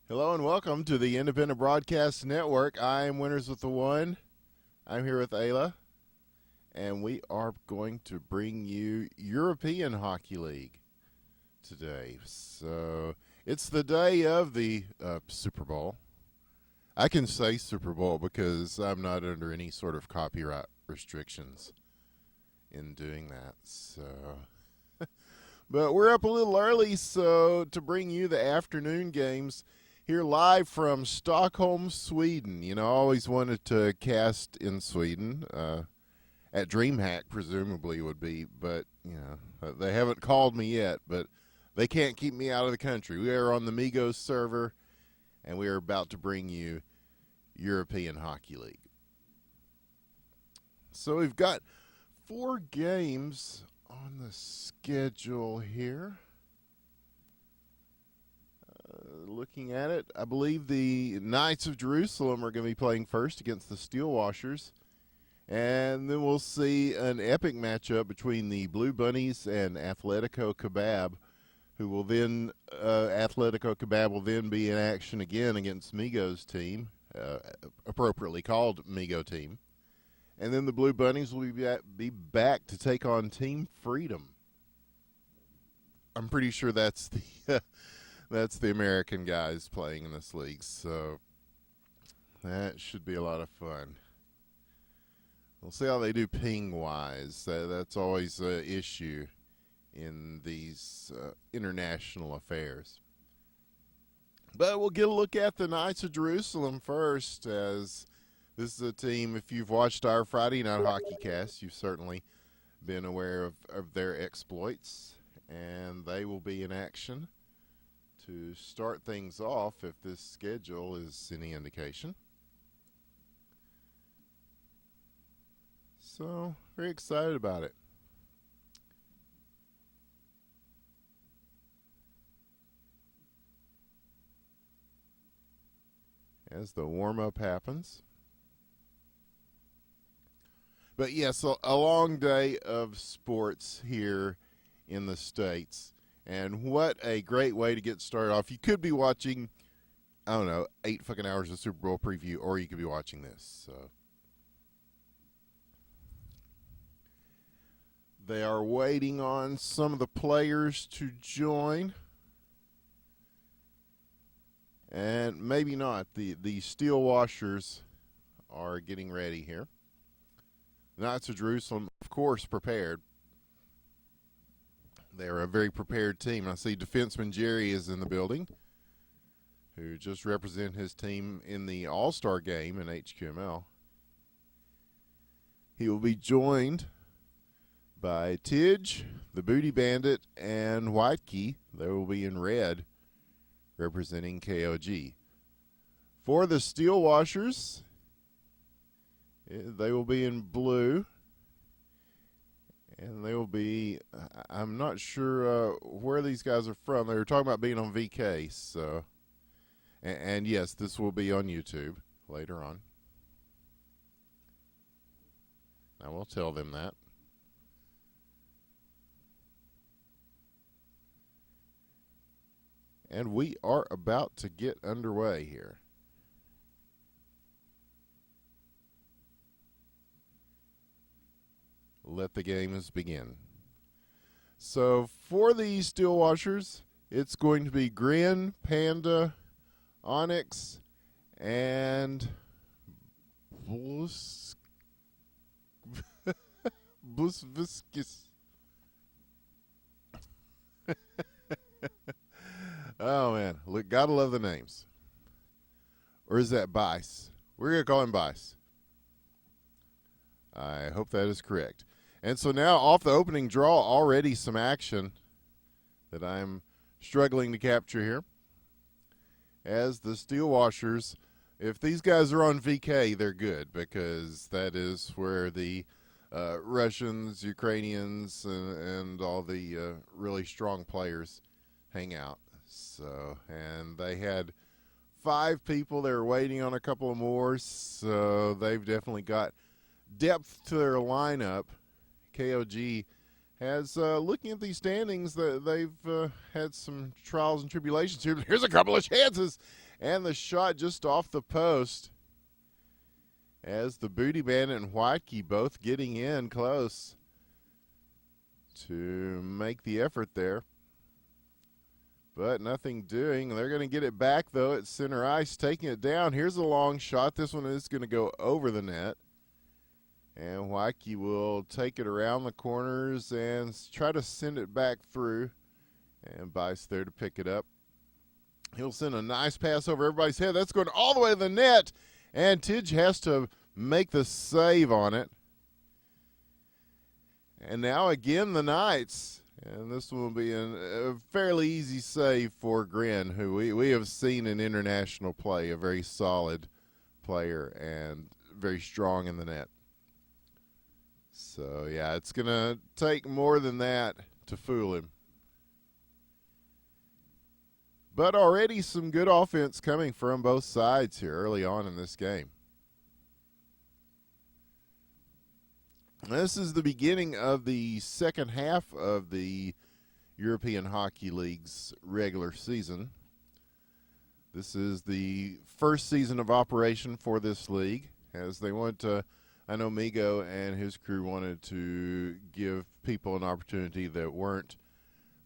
Hello and welcome to the Independent Broadcast Network. I am Winners with the One. I'm here with Aila, and we are going to bring you European Hockey League today. So it's the day of the Super Bowl. I can say Super Bowl because I'm not under any sort of copyright restrictions in doing that. But we're up a little early, so to bring you the afternoon games here live from Stockholm, Sweden. You know, I always wanted to cast in Sweden. At DreamHack, presumably, would be, but, they haven't called me yet, but they can't keep me out of the country. We are on the Migos server, and we are about to bring you European Hockey League. So we've got 4 games on the schedule here. Looking at it, I believe the Knights of Girouxsalem are going to be playing first against the Steelwashers. And then we'll see an epic matchup between the Blue Bunnies and Atletico Kebab, who will then, Atletico Kebab will then be in action again against Migo's team, appropriately called Migo team. And then the Blue Bunnies will be back to take on Team Freedom. I'm pretty sure that's the that's the American guys playing in this league, so that should be a lot of fun. We'll see how they do ping-wise. That's always an issue in these international affairs. But we'll get a look at the Knights of Girouxsalem first, as this is a team, if you've watched our Friday Night Hockey cast, you've certainly been aware of their exploits, and they will be in action to start things off if this schedule is any indication. So, very excited about it. As the warm-up happens. But yes, a long day of sports here in the States. And what a great way to get started off. You could be watching, 8 fucking hours of Super Bowl preview, or you could be watching this. So they are waiting on some of the players to join. And maybe not. The Steelwashers are getting ready here. The Knights of Girouxsalem, of course, prepared. They're a very prepared team. I see defenseman Jerry is in the building, who just represented his team in the All-Star game in EHQML. He will be joined by Tidge, the Booty Bandit, and Whitekey. They will be in red, representing KOG. For the Steelwashers, they will be in blue. And they will be, I'm not sure where these guys are from. They were talking about being on VK. So, and yes, this will be on YouTube later on. I will tell them that. And we are about to get underway here. Let the games begin. So for the Steelwashers, it's going to be Grin, Panda, Onyx, and Blusviscus. Oh, man. Look, gotta love the names. Or is that Bice? We're going to call him Bice. I hope that is correct. And so now off the opening draw, already some action that I'm struggling to capture here. As the Steelwashers, if these guys are on VK, they're good, because that is where the Russians, Ukrainians, and all the really strong players hang out. So, and they had 5 people. They were waiting on a couple of more, so they've definitely got depth to their lineup. KOG As looking at these standings, they've had some trials and tribulations here. Here's a couple of chances, and the shot just off the post. As the Booty Bandit and White Key both getting in close to make the effort there. But nothing doing. They're going to get it back, though, at center ice, taking it down. Here's a long shot. This one is going to go over the net. And White Key will take it around the corners and try to send it back through. And Bice there to pick it up. He'll send a nice pass over everybody's head. That's going all the way to the net. And Tidge has to make the save on it. And now again the Knights. And this will be a fairly easy save for Grin, who we have seen in international play, a very solid player and very strong in the net. So, yeah, it's going to take more than that to fool him. But already some good offense coming from both sides here early on in this game. This is the beginning of the second half of the European Hockey League's regular season. This is the first season of operation for this league, as they want to, I know Migo and his crew wanted to give people an opportunity that weren't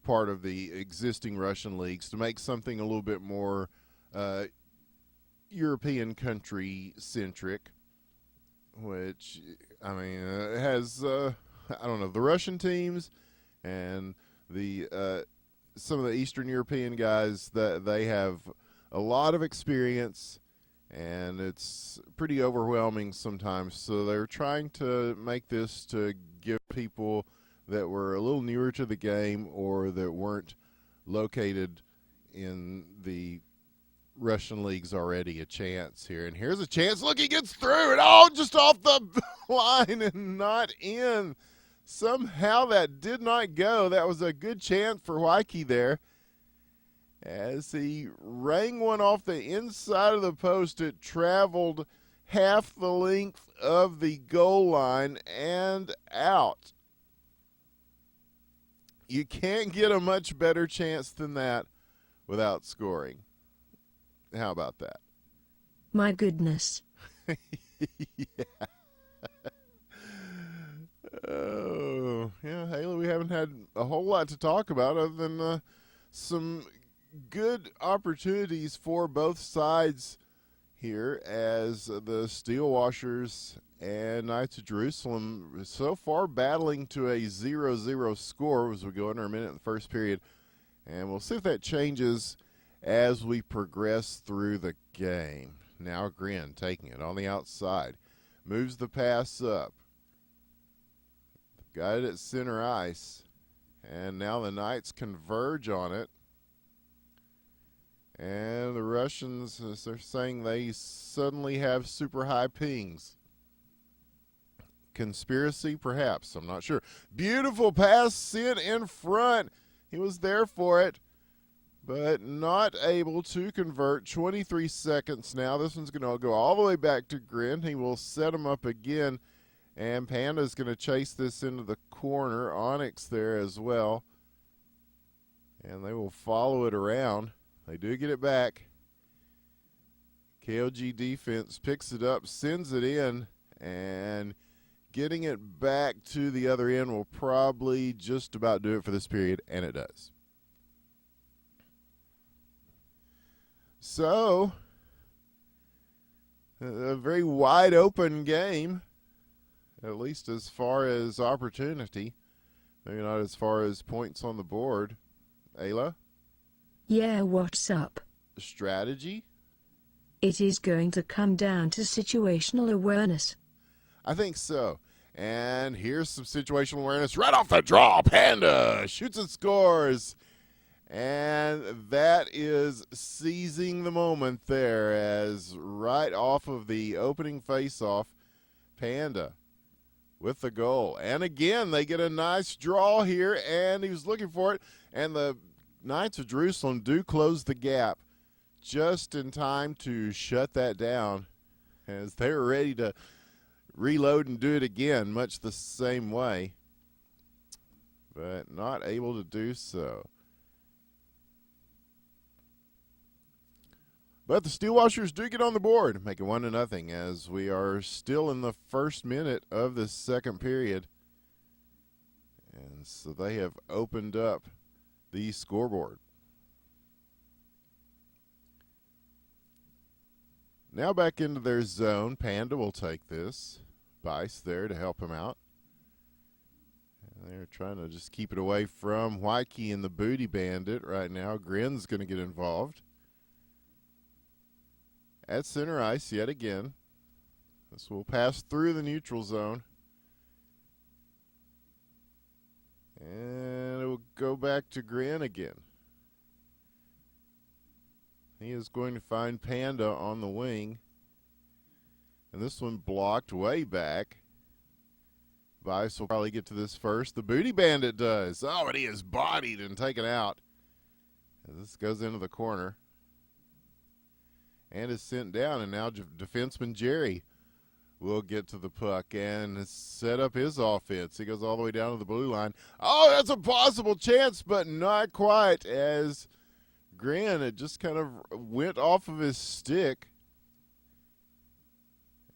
part of the existing Russian leagues to make something a little bit more European country-centric, which, I mean, has, I don't know, the Russian teams and the some of the Eastern European guys, that they have a lot of experience, and it's pretty overwhelming sometimes. So they're trying to make this to give people that were a little newer to the game or that weren't located in the Russian leagues already a chance here. And here's a chance. Look, he gets through it. Oh, just off the line and not in. Somehow that did not go. That was a good chance for Waikiki there. As he rang one off the inside of the post, it traveled half the length of the goal line and out. You can't get a much better chance than that without scoring. How about that? My goodness. Yeah. Oh, yeah, Aila, we haven't had a whole lot to talk about other than some good opportunities for both sides here, as the Steel Washers and Knights of Girouxsalem so far battling to a 0-0 score as we go under a minute in the first period. And we'll see if that changes as we progress through the game. Now Grin taking it on the outside. Moves the pass up. Got it at center ice. And now the Knights converge on it. And the Russians, they're saying they suddenly have super high pings. Conspiracy, perhaps. I'm not sure. Beautiful pass sent in front. He was there for it, but not able to convert. 23 seconds now. This one's going to go all the way back to Grin. He will set him up again, and Panda's going to chase this into the corner. Onyx there as well, and they will follow it around. They do get it back. KLG defense picks it up, sends it in, and getting it back to the other end will probably just about do it for this period, and it does. So, a very wide open game, at least as far as opportunity. Maybe not as far as points on the board. Aila? Yeah, what's up? Strategy? It is going to come down to situational awareness. I think so. And here's some situational awareness right off the draw. Panda shoots and scores. And that is seizing the moment there, as right off of the opening faceoff, Panda with the goal. And again, they get a nice draw here, and he was looking for it. And the Knights of Girouxsalem do close the gap just in time to shut that down, as they're ready to reload and do it again, much the same way. but not able to do so. But the Steelwashers do get on the board, make it 1-0 as we are still in the first minute of the second period. And so they have opened up the scoreboard. Now back into their zone. Panda will take this. Bice there to help him out. And they're trying to just keep it away from Waikiki and the Booty Bandit right now. Grin's going to get involved. At center ice yet again. This will pass through the neutral zone. And it will go back to Grin again. He is going to find Panda on the wing. And this one blocked way back. Vice will probably get to this first. The Booty Bandit does. Oh, and he is bodied and taken out. And this goes into the corner. And is sent down. And now defenseman Jerry will get to the puck and set up his offense. He goes all the way down to the blue line. Oh, that's a possible chance, but not quite, as Grin, it just kind of went off of his stick.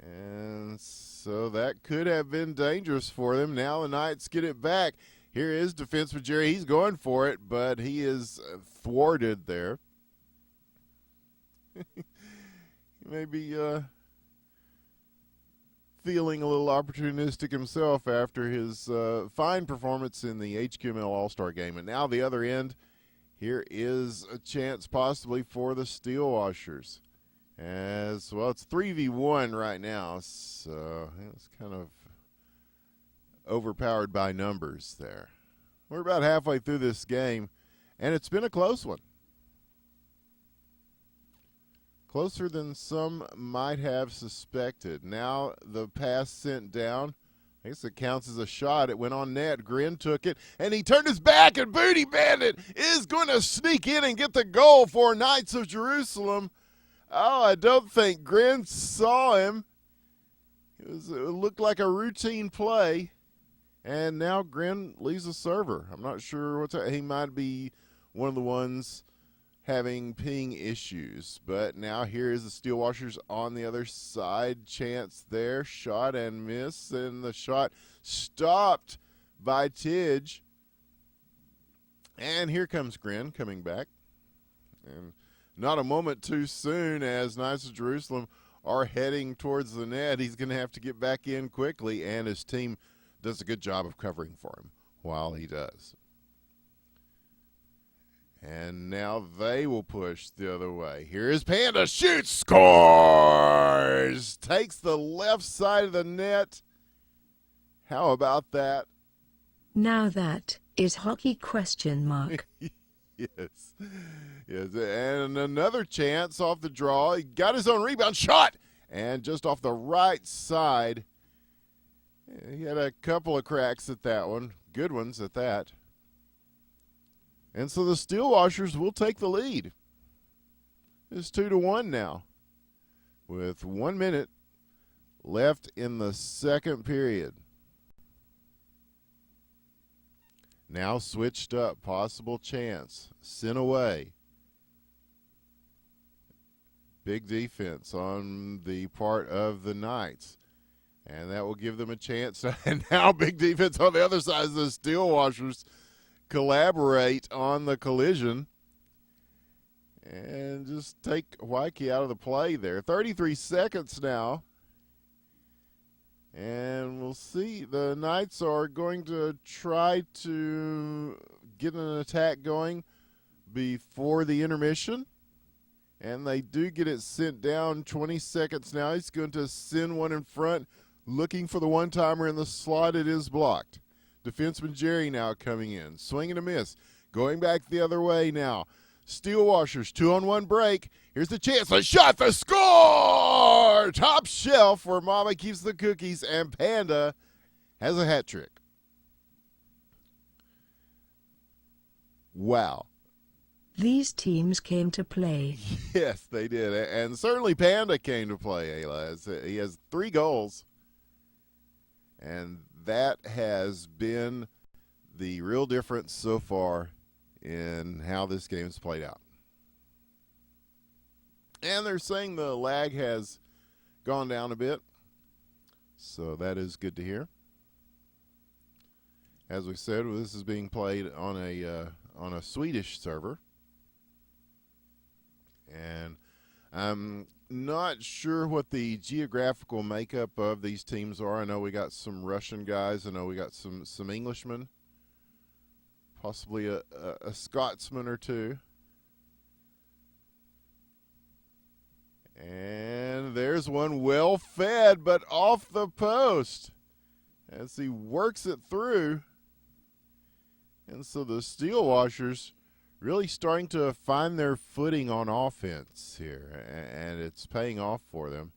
And so that could have been dangerous for them. Now the Knights get it back. Here is defenseman Jerry. He's going for it, but he is thwarted there. Maybe feeling a little opportunistic himself after his fine performance in the EHQML All-Star game. And now the other end, here is a chance possibly for the Steelwashers. As well, it's 3v1 right now, so it's kind of overpowered by numbers there. We're about halfway through this game, and it's been a close one. Closer than some might have suspected. Now the pass sent down. I guess it counts as a shot. It went on net. Grin took it, and he turned his back, and Booty Bandit is going to sneak in and get the goal for Knights of Girouxsalem. Oh, I don't think Grin saw him. It looked like a routine play, and now Grin leaves the server. I'm not sure what's he might be one of the ones having ping issues. But now here is the Steelwashers on the other side. Chance there, shot and miss, and the shot stopped by Tidge. And here comes Grin coming back. And not a moment too soon, as Knights of Girouxsalem are heading towards the net. He's going to have to get back in quickly, and his team does a good job of covering for him while he does. And now they will push the other way. Here is Panda, shoots, scores! Takes the left side of the net. How about that? Now that is hockey ? Yes. Yes, and another chance off the draw. He got his own rebound, shot, and just off the right side. He had a couple of cracks at that one, good ones at that. And so the Steelwashers will take the lead. It's 2-1 now, with 1 minute left in the second period. Now switched up, possible chance, sent away. Big defense on the part of the Knights. And that will give them a chance. And now big defense on the other side as the Steelwashers collaborate on the collision. And just take Waikiki out of the play there. 33 seconds now. And we'll see. The Knights are going to try to get an attack going before the intermission. And they do get it sent down. 20 seconds now. He's going to send one in front, looking for the one-timer in the slot. It is blocked. Defenseman Jerry now coming in. Swing and a miss. Going back the other way now. Steelwashers, 2-on-1 break. Here's the chance. A shot, the score! Top shelf where Mama keeps the cookies, and Panda has a hat trick. Wow. These teams came to play. Yes, they did. And certainly Panda came to play, Aila. He has 3 goals. And that has been the real difference so far in how this game's played out. And they're saying the lag has gone down a bit, so that is good to hear. As we said, this is being played on a Swedish server, and I'm not sure what the geographical makeup of these teams are. I know we got some Russian guys. I know we got some Englishmen, possibly a Scotsman or two. And there's one well fed, but off the post as he works it through. And so the Steel Washers really starting to find their footing on offense here, and it's paying off for them.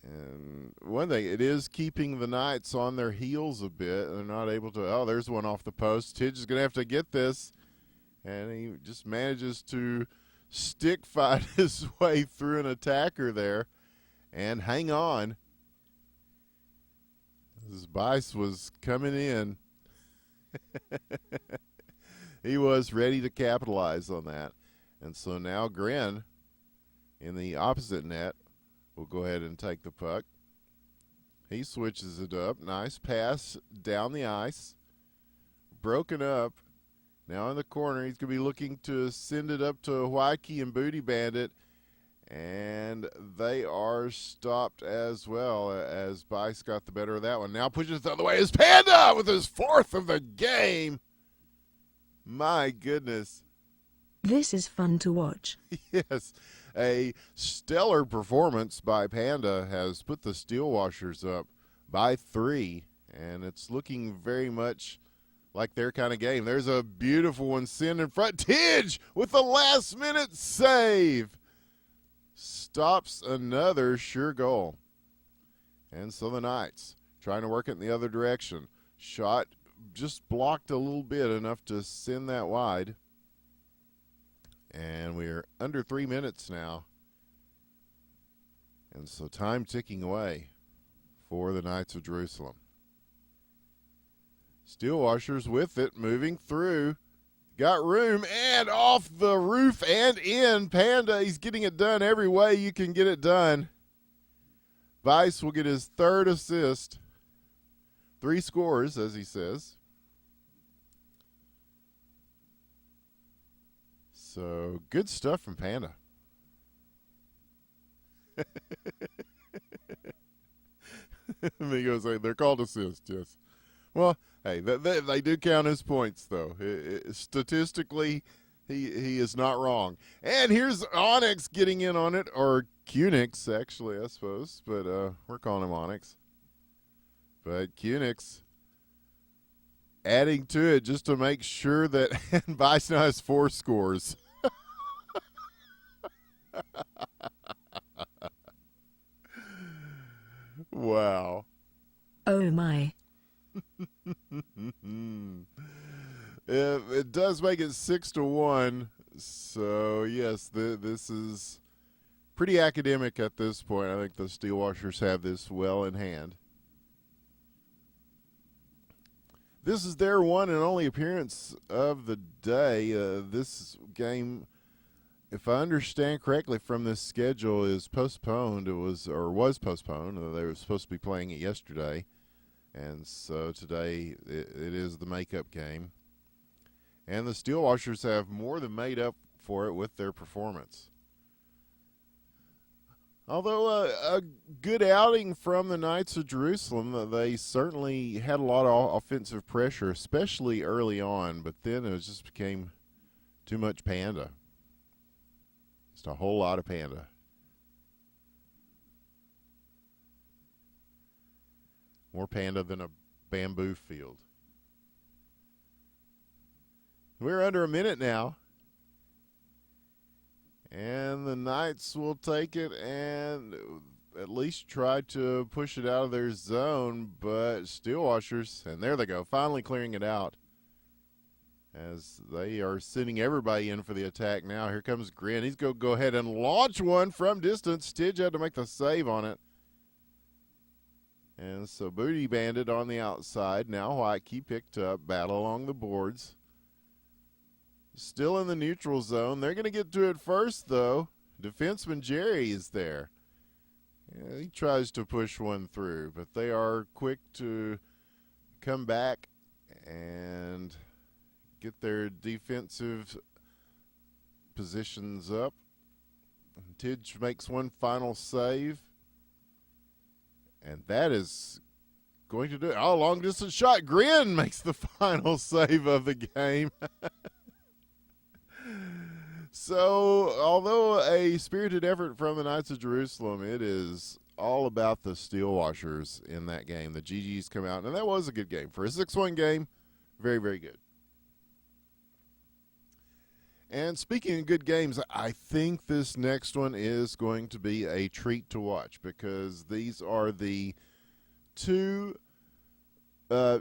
And one thing, it is keeping the Knights on their heels a bit. They're not able to, oh, there's one off the post. Tidge is going to have to get this, and he just manages to stick fight his way through an attacker there and hang on. This Bice was coming in. He was ready to capitalize on that. And so now Grin in the opposite net will go ahead and take the puck. He switches it up. Nice pass down the ice. Broken up. Now in the corner, he's going to be looking to send it up to Waikiki and Booty Bandit. And they are stopped as well as Bice got the better of that one. Now pushes it the other way. Is Panda with his fourth of the game. My goodness. This is fun to watch. Yes. A stellar performance by Panda has put the Steel Washers up by 3. And it's looking very much like their kind of game. There's a beautiful one sent in front. Tidge with the last-minute save. Stops another sure goal. And so the Knights trying to work it in the other direction. Shot just blocked a little bit, enough to send that wide. And we're under 3 minutes now. And so time ticking away for the Knights of Girouxsalem. Steel Washers with it, moving through. Got room, and off the roof and in. Panda, he's getting it done every way you can get it done. Bice will get his 3rd assist. 3 scores, as he says. So, good stuff from Panda. Amigos, they're called assists, yes. Well, hey, they do count as points, though. Statistically, he is not wrong. And here's Onyx getting in on it, or Cunix, actually, I suppose. But we're calling him Onyx. But Cunix adding to it just to make sure that Bice now has 4 scores. Wow. Oh my. It does make it 6-1. So yes, this is pretty academic at this point. I think the Steel Washers have this well in hand. This is their one and only appearance of the day. This game, if I understand correctly from this schedule, is postponed. It was postponed. They were supposed to be playing it yesterday. And so today it is the makeup game. And the Steel Washers have more than made up for it with their performance. Although a good outing from the Knights of Girouxsalem, they certainly had a lot of offensive pressure, especially early on. But then it just became too much Panda. Just a whole lot of Panda. More Panda than a bamboo field. We're under a minute now. And the Knights will take it and at least try to push it out of their zone. But Steel Washers, and there they go, finally clearing it out. As they are sending everybody in for the attack now. Here comes Grin. He's going to go ahead and launch one from distance. Tidge had to make the save on it. And so Booty Bandit on the outside. Now Whitekey picked up. Battle along the boards. Still in the neutral zone. They're going to get to it first, though. Defenseman Jerry is there. Yeah, he tries to push one through, but they are quick to come back and get their defensive positions up. Tidge makes one final save. And that is going to do it. Oh, long distance shot. Grin makes the final save of the game. So, although a spirited effort from the Knights of Girouxsalem, it is all about the Steel Washers in that game. The GGs come out, and that was a good game. For a 6-1 game, very, very good. And speaking of good games, I think this next one is going to be a treat to watch because these are the two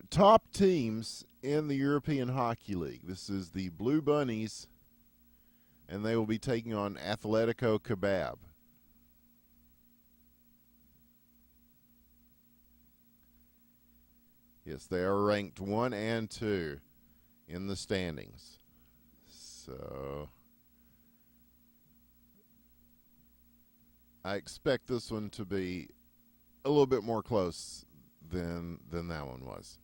top teams in the European Hockey League. This is the Blue Bunnies, and they will be taking on Atletico Kebab. Yes, they are ranked 1 and 2 in the standings. So I expect this one to be a little bit more close than that one was.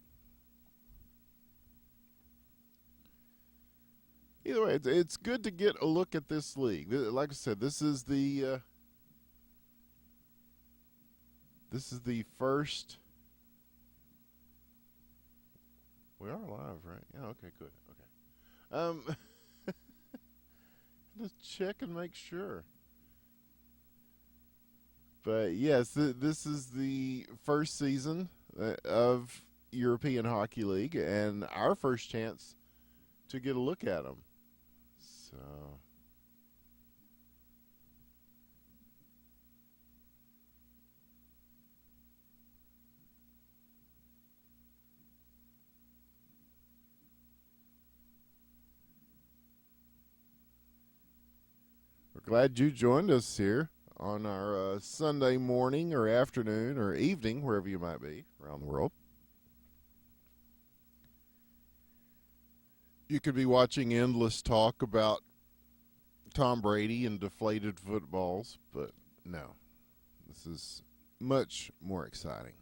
Either way, it's good to get a look at this league. Like I said, this is the first. We are live, right? Yeah. Okay. Good. Okay. Just check and make sure. But yes, this is the first season of European Hockey League, and our first chance to get a look at them. So we're glad you joined us here on our Sunday morning or afternoon or evening, wherever you might be around the world. You could be watching endless talk about Tom Brady and deflated footballs, but no, this is much more exciting.